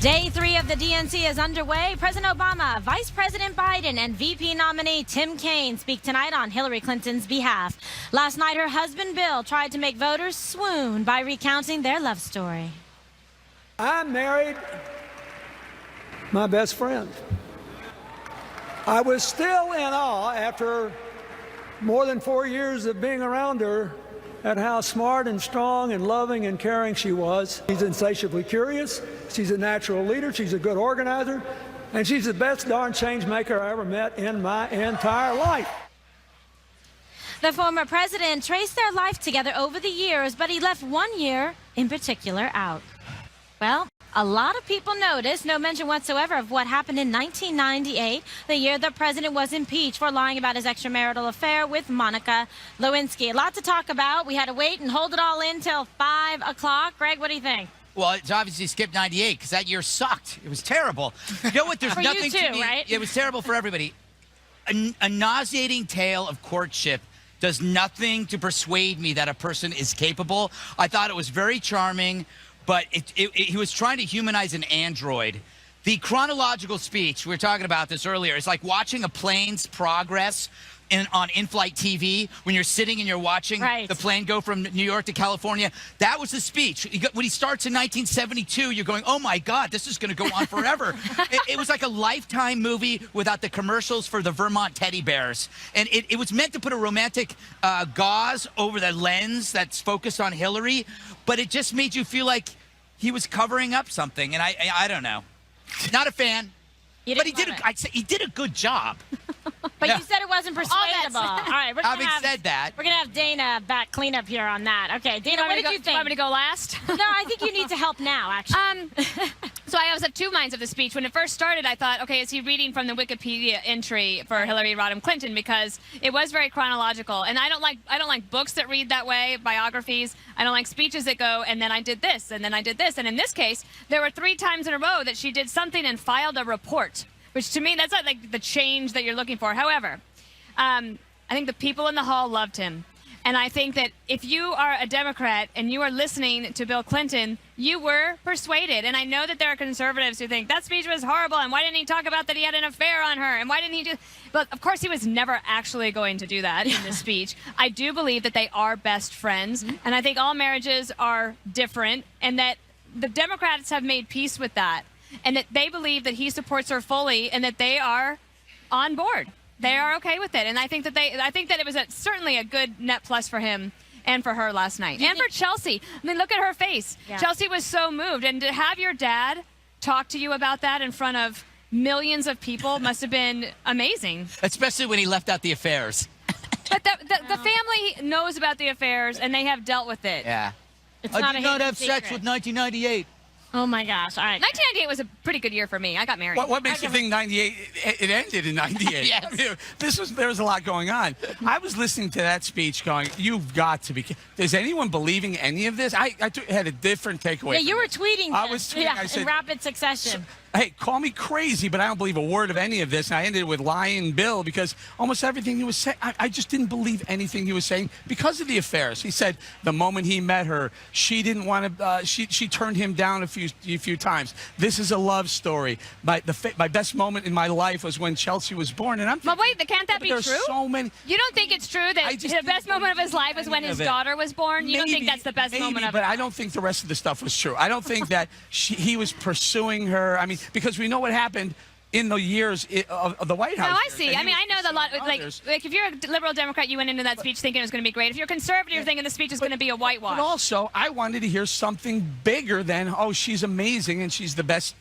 Day 3 of the DNC is underway. President Obama, Vice President Biden, and VP nominee Tim Kaine speak tonight on Hillary Clinton's behalf. Last night, her husband Bill tried to make voters swoon by recounting their love story. I married my best friend. I was still in awe after more than 4 years of being around her at how smart and strong and loving and caring she was. She's insatiably curious. She's a natural leader. She's a good organizer. And she's the best darn change maker I ever met in my entire life. The former president traced their life together over the years, but he left one year in particular out. Well, a lot of people noticed no mention whatsoever of what happened in 1998, the year the president was impeached for lying about his extramarital affair with Monica Lewinsky. A lot to talk about. We had to wait and hold it all in till 5 o'clock. Greg, what do you think? Well, it's obviously skipped 98 because that year sucked. It was terrible. You know what? There's for nothing you too, to me. Right? It was terrible for everybody. A nauseating tale of courtship does nothing to persuade me that a person is capable. I thought it was very charming, but he was trying to humanize an android. The chronological speech, we were talking about this earlier, it's like watching a plane's progress on in-flight TV when you're sitting and you're watching the plane go from New York to California. That was the speech. When he starts in 1972, you're going, oh my God, this is going to go on forever. It was like a Lifetime movie without the commercials for the Vermont teddy bears. And it was meant to put a romantic gauze over the lens that's focused on Hillary, but it just made you feel like he was covering up something. And I don't know. Not a fan. But he did a good job. But you said it wasn't persuadable. All right, we're Having said that, we're gonna have Dana back clean up here on that. Okay, Dana, what did you think? Do you want me to go last? No, I think you need to help now, actually. So I was of two minds of the speech. When it first started, I thought, okay, is he reading from the Wikipedia entry for Hillary Rodham Clinton? Because it was very chronological, and I don't like books that read that way, biographies. I don't like speeches that go, and then I did this, and then I did this. And in this case, there were 3 times in a row that she did something and filed a report, which to me, that's not like the change that you're looking for. However, I think the people in the hall loved him. And I think that if you are a Democrat and you are listening to Bill Clinton, you were persuaded. And I know that there are conservatives who think that speech was horrible, and why didn't he talk about that he had an affair on her, and why didn't he do... But of course he was never actually going to do that in this speech. I do believe that they are best friends, and I think all marriages are different, and that the Democrats have made peace with that, and that they believe that he supports her fully, and that they are on board. They are okay with it, and I think that it was certainly a good net plus for him and for her last night, and for Chelsea. I mean, look at her face. Yeah. Chelsea was so moved, and to have your dad talk to you about that in front of millions of people must have been amazing. Especially when he left out the affairs. But the family knows about the affairs, and they have dealt with it. Yeah. I did not have sex with 1998. Oh my gosh! All right. 1998 was a pretty good year for me. I got married. What makes you think 98? It ended in 98. Yes. I mean, there was a lot going on. I was listening to that speech, going, "You've got to be." Is anyone believing any of this? I had a different takeaway. Yeah, you were tweeting. I was tweeting. I said, in rapid succession. Hey, call me crazy, but I don't believe a word of any of this. And I ended with lying Bill because almost everything he was saying, I just didn't believe anything he was saying because of the affairs. He said the moment he met her, she didn't want to. She turned him down a few times. This is a love story. My best moment in my life was when Chelsea was born, and I'm. But wait, can't that be true? There's so many. You don't think it's true that the best moment of his life was when his daughter was born? You don't think that's the best moment of it? But I don't think the rest of the stuff was true. I don't think that he was pursuing her. I mean, because we know what happened in the years of the White House. No, I see. I mean, I know that a lot. Like if you're a liberal Democrat, you went into that speech thinking it was going to be great. If you're conservative, you're thinking the speech is going to be a whitewash. But also, I wanted to hear something bigger than, oh, she's amazing and she's the best,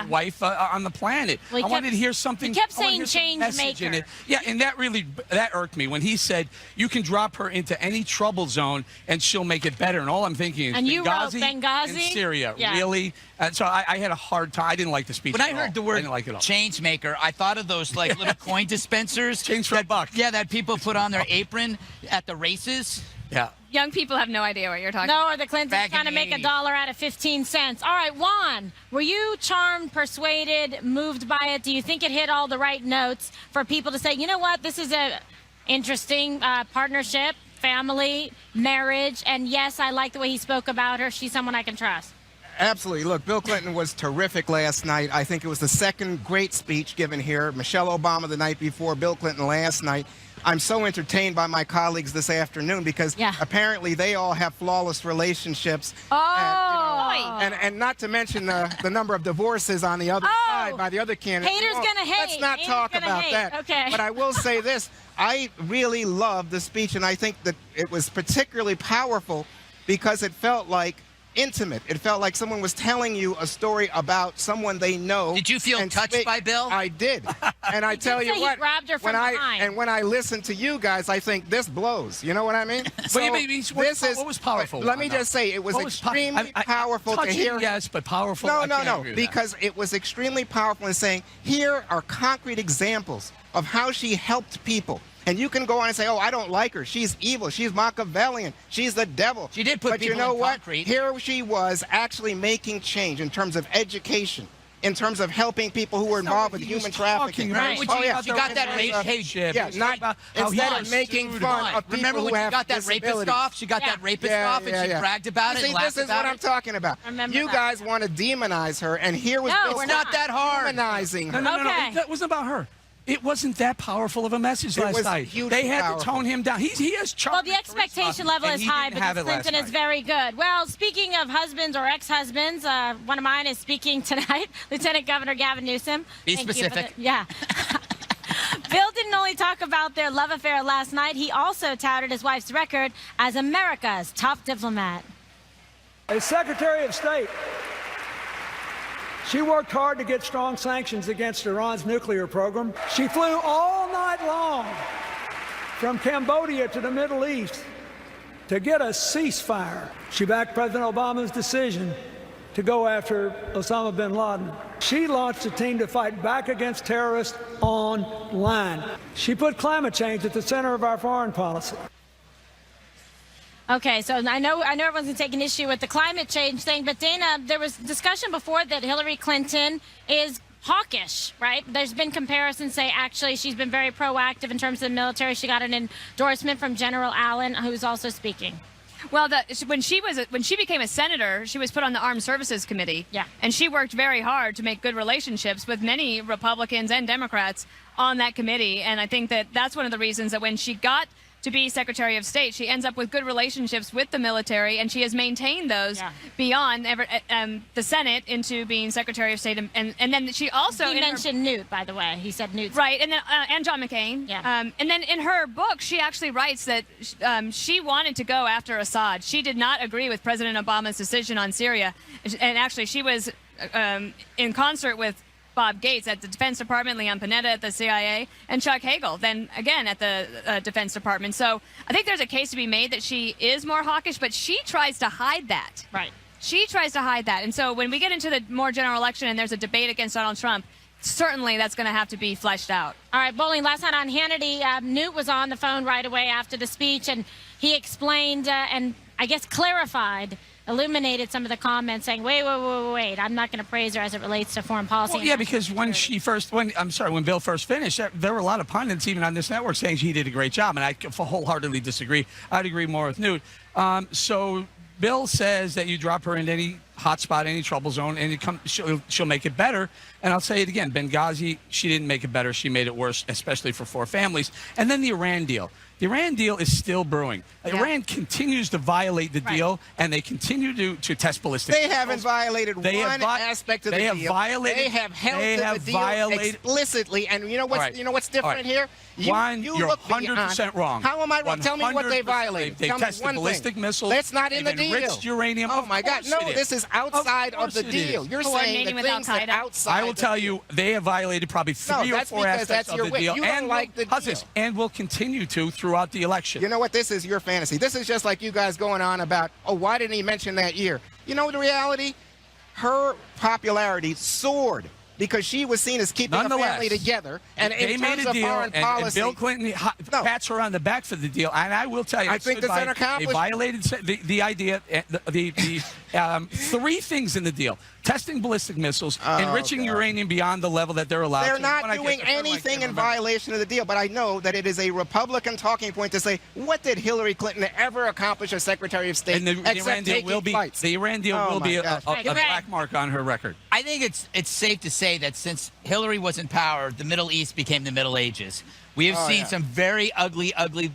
wife on the planet. Well, I wanted to hear something. He kept saying change maker. Yeah, and that irked me when he said you can drop her into any trouble zone and she'll make it better. And all I'm thinking is and you wrote Benghazi and Syria. Yeah. Really? So I had a hard time. I didn't like the speech. When I heard the word like change maker, I thought of those like little coin dispensers. Change for a buck. Yeah, that people put on their apron at the races. Yeah. Young people have no idea what you're talking about. No, or the Clintons Back in trying to the make 80s. $1 out of 15 cents. All right, Juan, were you charmed, persuaded, moved by it? Do you think it hit all the right notes for people to say, you know what, this is a interesting partnership, family, marriage, and yes, I like the way he spoke about her. She's someone I can trust. Absolutely. Look, Bill Clinton was terrific last night. I think it was the second great speech given here. Michelle Obama the night before, Bill Clinton last night. I'm so entertained by my colleagues this afternoon because apparently they all have flawless relationships. Oh. And not to mention the number of divorces on the other side by the other candidates. Haters gonna hate. Let's not Haters talk gonna about hate. that. Okay. But I will say this. I really loved the speech, and I think that it was particularly powerful because it felt like intimate. It felt like someone was telling you a story about someone they know. Did you feel touched by Bill? I did. And I tell you say what, he grabbed her from behind. when I listen to you guys, I think this blows. You know what I mean? What was powerful? Let me just say, it was extremely powerful to hear. Yes, but powerful. No, because it was extremely powerful in saying, here are concrete examples of how she helped people. And you can go on and say, oh, I don't like her. She's evil. She's Machiavellian. She's the devil. She did put but people you know in what? concrete. Here she was actually making change in terms of education, in terms of helping people who were involved with human trafficking. Right. She got that instead of making fun of people Remember when who she have got that rapist disabilities. off? She got that rapist off, and she bragged about it See, and laughed this is about what I'm talking about. Remember that. guys want to demonize her, and here was No, Bill we're not that hard. demonizing her. No. Okay. That wasn't about her. It wasn't that powerful of a message last was night. hugely They had powerful. to tone him down. He has charm. Well, the expectation level is high because Clinton is very good. Well, speaking of husbands or ex-husbands, one of mine is speaking tonight, Lieutenant Governor Gavin Newsom. Be Thank you for specific. yeah. Bill didn't only talk about their love affair last night, he also touted his wife's record as America's top diplomat. As Secretary of State, she worked hard to get strong sanctions against Iran's nuclear program. She flew all night long from Cambodia to the Middle East to get a ceasefire. She backed President Obama's decision to go after Osama bin Laden. She launched a team to fight back against terrorists online. She put climate change at the center of our foreign policy. Okay, so I know everyone's going to take an issue with the climate change thing, but Dana, there was discussion before that Hillary Clinton is hawkish, right? There's been comparisons say actually she's been very proactive in terms of the military. She got an endorsement from General Allen, who's also speaking. Well, when she became a senator, she was put on the Armed Services Committee. Yeah. And she worked very hard to make good relationships with many Republicans and Democrats on that committee. And I think that that's one of the reasons that when she got to be Secretary of State, she ends up with good relationships with the military, and she has maintained those beyond the Senate into being Secretary of State. And then she also He mentioned Newt, by the way. He said Newt. Right, and then and John McCain. Yeah. And then in her book, she actually writes that she wanted to go after Assad. She did not agree with President Obama's decision on Syria, and actually she was in concert with Bob Gates at the Defense Department, Leon Panetta at the CIA, and Chuck Hagel then again at the Defense Department. So I think there's a case to be made that she is more hawkish, but she tries to hide that. Right. She tries to hide that. And so when we get into the more general election and there's a debate against Donald Trump, certainly that's going to have to be fleshed out. All right, Bowling, last night on Hannity, Newt was on the phone right away after the speech, and he explained and I guess clarified, illuminated some of the comments saying, wait, I'm not going to praise her as it relates to foreign policy. Well, yeah, because when Bill first finished, there were a lot of pundits even on this network saying he did a great job, and I wholeheartedly disagree. I'd agree more with Newt. So Bill says that you drop her into any hot spot, any trouble zone, and she'll make it better. And I'll say it again, Benghazi, she didn't make it better. She made it worse, especially for 4 families. And then the Iran deal. The Iran deal is still brewing. Yeah. Iran continues to violate the deal, and they continue to test ballistic missiles. They haven't violated one aspect of the deal. They have held to the deal explicitly. And you know what's different here? Juan, you're 100% wrong. How am I wrong? Tell me what they violated. They tested ballistic missiles. That's not in the deal. Enriched uranium. Oh my God! No, this is outside of the deal. You're saying the things that outside. I will tell you, they have violated probably 3 or 4 aspects of the deal, and will continue to throughout the election. You know what? This is your fantasy. This is just like you guys going on about, oh, why didn't he mention that year? You know the reality? Her popularity soared because she was seen as keeping the family together. And they in made terms a of deal, foreign policy, and Bill Clinton pats her on the back for the deal. And I will tell you, I think that's an accomplishment. They violated the idea, the Three things in the deal: testing ballistic missiles, enriching uranium beyond the level that they're allowed. They're to. not doing anything in violation of the deal, but I know that it is a Republican talking point to say, what did Hillary Clinton ever accomplish as Secretary of State And the Iran deal will be the Iran deal will be a black mark on her record. I think it's safe to say that since Hillary was in power, the Middle East became the Middle Ages. We have seen some very ugly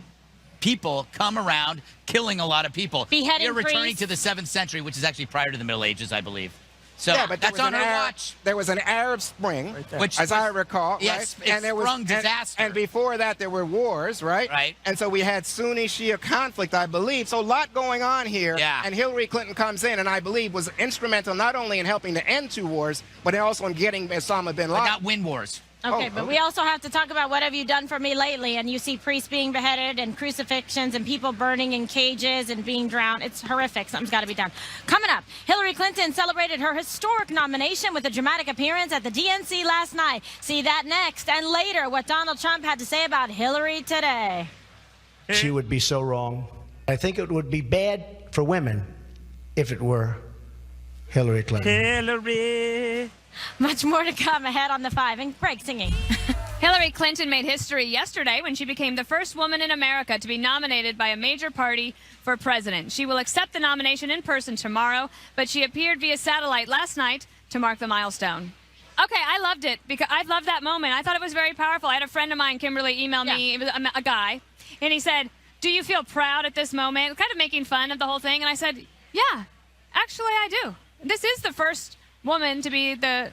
people come around killing a lot of people. Beheading We're returning priests. to the 7th century, which is actually prior to the Middle Ages, I believe. So Yeah, but there that's was on an her Arab- watch. There was an Arab Spring, Which as I recall, yes, right? it sprung disaster. And before that, there were wars, right? Right. And so we had Sunni-Shia conflict, I believe. So a lot going on here. Yeah. And Hillary Clinton comes in, and I believe was instrumental not only in helping to end 2 wars, but also in getting Osama bin But Laden. not win wars. Okay, but we also have to talk about what have you done for me lately? And you see priests being beheaded and crucifixions and people burning in cages and being drowned. It's horrific. Something's got to be done. Coming up, Hillary Clinton celebrated her historic nomination with a dramatic appearance at the DNC last night. See that next. And later, what Donald Trump had to say about Hillary today. She would be so wrong. I think it would be bad for women if it were Hillary Clinton. Hillary. Much more to come ahead on the 5. And Greg singing. Hillary Clinton made history yesterday when she became the first woman in America to be nominated by a major party for president. She will accept the nomination in person tomorrow, but she appeared via satellite last night to mark the milestone. Okay, I loved it because I loved that moment. I thought it was very powerful. I had a friend of mine, Kimberly, email me, it was a guy, and he said, "Do you feel proud at this moment?" Kind of making fun of the whole thing, and I said, "Yeah, actually I do. This is the first woman to be the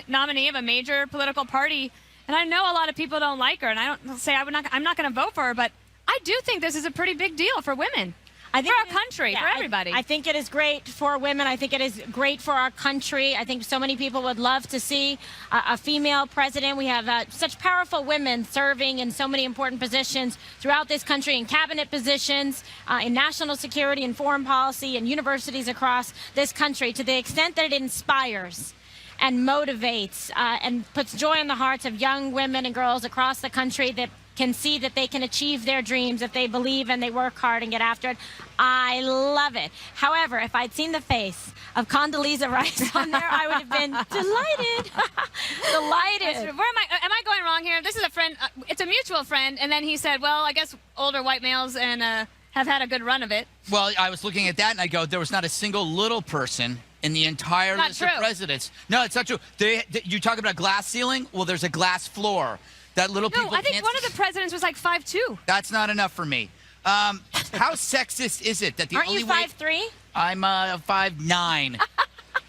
nominee of a major political party, and I know a lot of people don't like her, and I don't say I'm not going to vote for her, but I do think this is a pretty big deal for women, for our country, for everybody." I think it is great for women. I think it is great for our country. I think so many people would love to see a female president. We have such powerful women serving in so many important positions throughout this country, in cabinet positions, in national security and foreign policy, and universities across this country, to the extent that it inspires and motivates and puts joy in the hearts of young women and girls across the country that can see that they can achieve their dreams if they believe and they work hard and get after it. I love it. However, if I'd seen the face of Condoleezza Rice on there, I would have been delighted. Delighted. Where am I going wrong here? This is a friend. It's a mutual friend, and then he said, "Well, I guess older white males and have had a good run of it." Well, I was looking at that and I go, there was not a single little person in the entire Not list true. of presidents. No, it's not true. You talk about a glass ceiling? Well, there's a glass floor. That little No, people I think can't one of the presidents was like 5'2". That's not enough for me. How sexist is it that the Aren't only you way 5'3"? I'm 5'9".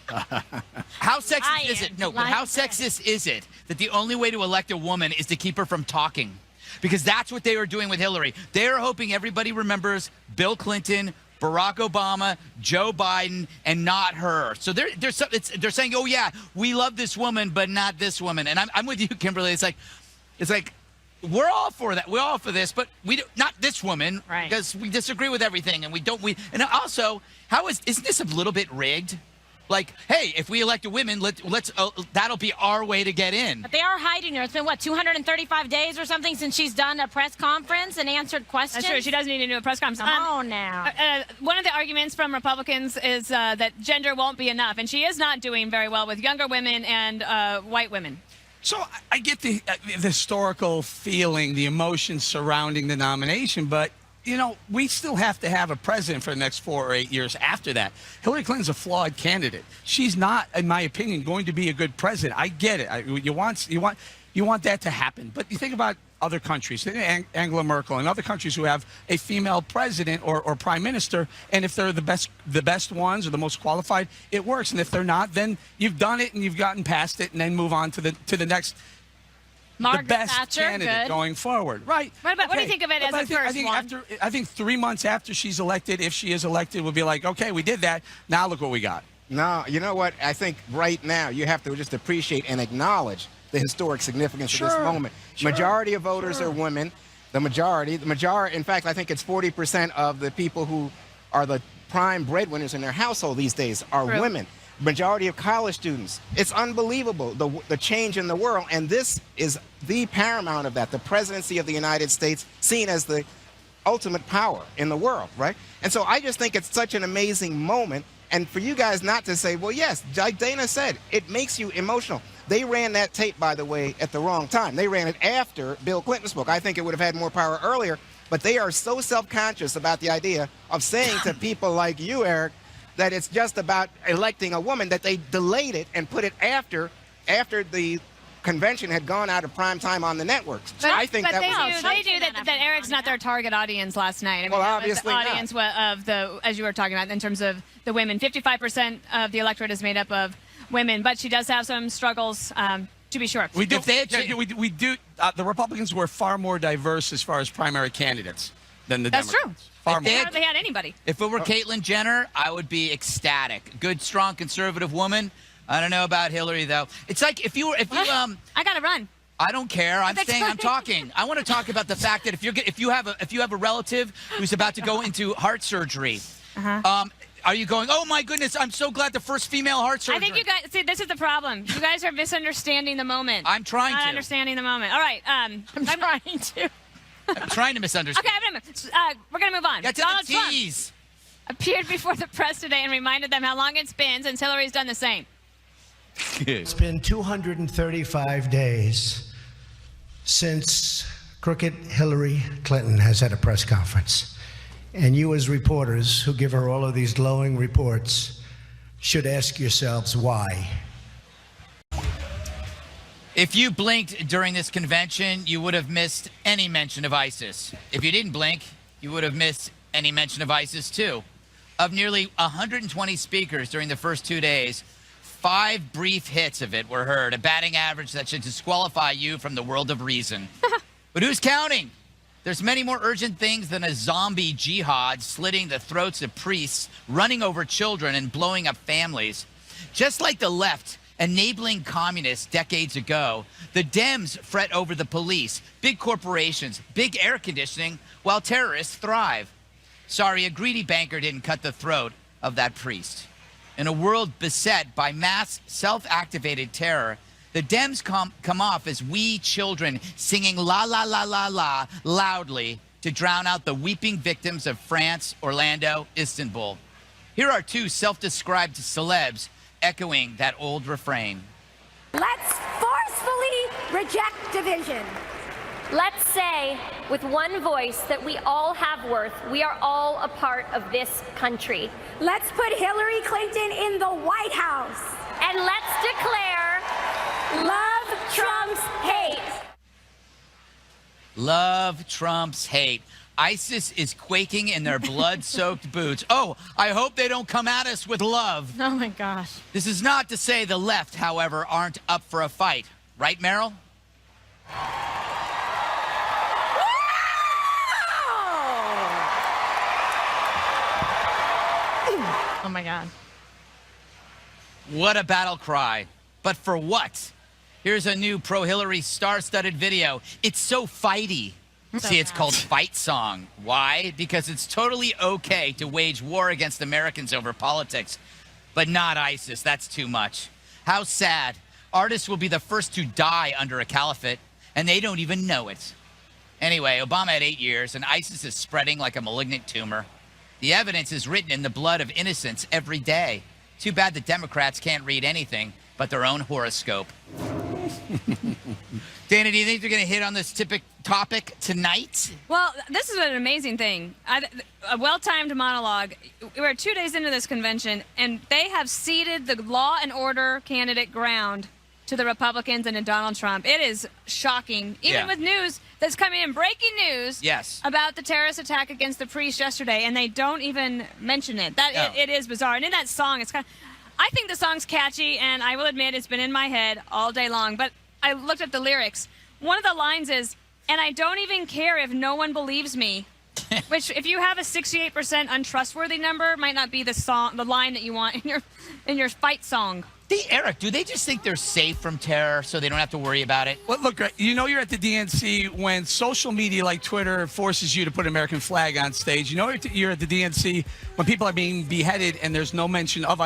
How sexist is it? No, but how sexist is it that the only way to elect a woman is to keep her from talking? Because that's what they were doing with Hillary. They're hoping everybody remembers Bill Clinton, Barack Obama, Joe Biden, and not her. So they're saying, oh yeah, we love this woman, but not this woman. And I'm with you, Kimberly. It's like we're all for that. We're all for this, but not this woman, right? Because we disagree with everything, and and also, isn't this a little bit rigged? Like, hey, if we elect a woman, let's that'll be our way to get in. But they are hiding her. It's been, 235 days or something since she's done a press conference and answered questions? That's true. She doesn't need to do a press conference. Come on now. One of the arguments from Republicans is that gender won't be enough, and she is not doing very well with younger women and white women. So I get the historical feeling, the emotions surrounding the nomination, but we still have to have a president for the next 4 or 8 years after that. Hillary Clinton's a flawed candidate. She's not, in my opinion, going to be a good president. I get it. You want that to happen. But you think about other countries, Angela Merkel and other countries who have a female president or prime minister, and if they're the best ones or the most qualified, it works. And if they're not, then you've done it and you've gotten past it, and then move on to the next. Margaret the best Thatcher, candidate good. going forward. Right. What do you think of it as a first one? I think 3 months after she's elected, if she is elected, we'll be like, okay, we did that. Now look what we got. No, you know what? I think right now you have to just appreciate and acknowledge the historic significance of this moment. Majority of voters are women. The majority, in fact, I think it's 40% of the people who are the prime breadwinners in their household these days are women. Majority of college students. It's unbelievable, the change in the world, and this is the paramount of that, the presidency of the United States, seen as the ultimate power in the world, right? And so I just think it's such an amazing moment. And for you guys not to say, well, yes, like Dana said, it makes you emotional. They ran that tape, by the way, at the wrong time. They ran it after Bill Clinton spoke. I think it would have had more power earlier, but they are so self-conscious about the idea of saying to people like you, Eric, that it's just about electing a woman, that they delayed it and put it after the convention had gone out of prime time on the networks. But, I think but that they knew that Eric's not their target audience last night. I mean, well, that was obviously the audience of the, as you were talking about, in terms of the women. 55% of the electorate is made up of women, but she does have some struggles, to be sure. We do. If they had We do. The Republicans were far more diverse as far as primary candidates than the That's Democrats. true. Far If more. they They hardly had anybody. If it were Caitlyn Jenner, I would be ecstatic. Good, strong, conservative woman. I don't know about Hillary though. It's like if you I gotta run. I don't care. I'm That's saying I'm fine. talking. I want to talk about the fact that if you have a relative who's about to go into heart surgery, are you going, oh my goodness, I'm so glad the first female heart surgery. I think you guys see. This is the problem. You guys are misunderstanding the moment. I'm trying Not to. understanding the moment. All right. I'm trying to. I'm trying to misunderstand. Okay, we're gonna move on. Get to Donald the Trump tease. appeared before the press today and reminded them how long it's been since Hillary's done the same. It's been 235 days since crooked Hillary Clinton has had a press conference. And you as reporters who give her all of these glowing reports should ask yourselves why. If you blinked during this convention, you would have missed any mention of ISIS. If you didn't blink, you would have missed any mention of ISIS too. Of nearly 120 speakers during the first 2 days, 5 brief hits of it were heard, a batting average that should disqualify you from the world of reason. But who's counting? There's many more urgent things than a zombie jihad slitting the throats of priests, running over children, and blowing up families. Just like the left enabling communists decades ago, the Dems fret over the police, big corporations, big air conditioning, while terrorists thrive. Sorry, a greedy banker didn't cut the throat of that priest. In a world beset by mass self-activated terror, the Dems come off as wee children singing la la la la la loudly to drown out the weeping victims of France, Orlando, Istanbul. Here are 2 self-described celebs echoing that old refrain. Let's forcefully reject division. Let's say with one voice that we all have worth. We are all a part of this country. Let's put Hillary Clinton in the White House. And let's declare Love trumps hate. Love trumps hate. ISIS is quaking in their blood-soaked boots. Oh, I hope they don't come at us with love. Oh my gosh. This is not to say the left, however, aren't up for a fight. Right, Meryl? Oh my God. What a battle cry. But for what? Here's a new pro-Hillary star-studded video. It's so fighty. See, it's called Fight Song. Why? Because it's totally okay to wage war against Americans over politics, but not ISIS. That's too much. How sad. Artists will be the first to die under a caliphate, and they don't even know it. Anyway, Obama had 8 years, and ISIS is spreading like a malignant tumor. The evidence is written in the blood of innocents every day. Too bad the Democrats can't read anything but their own horoscope. Dana, do you think they're going to hit on this topic tonight? Well, this is an amazing thing. A well-timed monologue. We're 2 days into this convention, and they have ceded the law and order candidate ground to the Republicans and to Donald Trump. It is shocking, even with news that's coming in, breaking news about the terrorist attack against the priest yesterday, and they don't even mention it. It is bizarre. And in that song, it's kind of, I think the song's catchy, and I will admit it's been in my head all day long, but I looked at the lyrics. One of the lines is, and I don't even care if no one believes me. Which, if you have a 68% untrustworthy number, might not be the line that you want in your fight song. Eric, do they just think they're safe from terror so they don't have to worry about it? Well, look, you know you're at the DNC when social media like Twitter forces you to put an American flag on stage. You know you're at the DNC when people are being beheaded and there's no mention of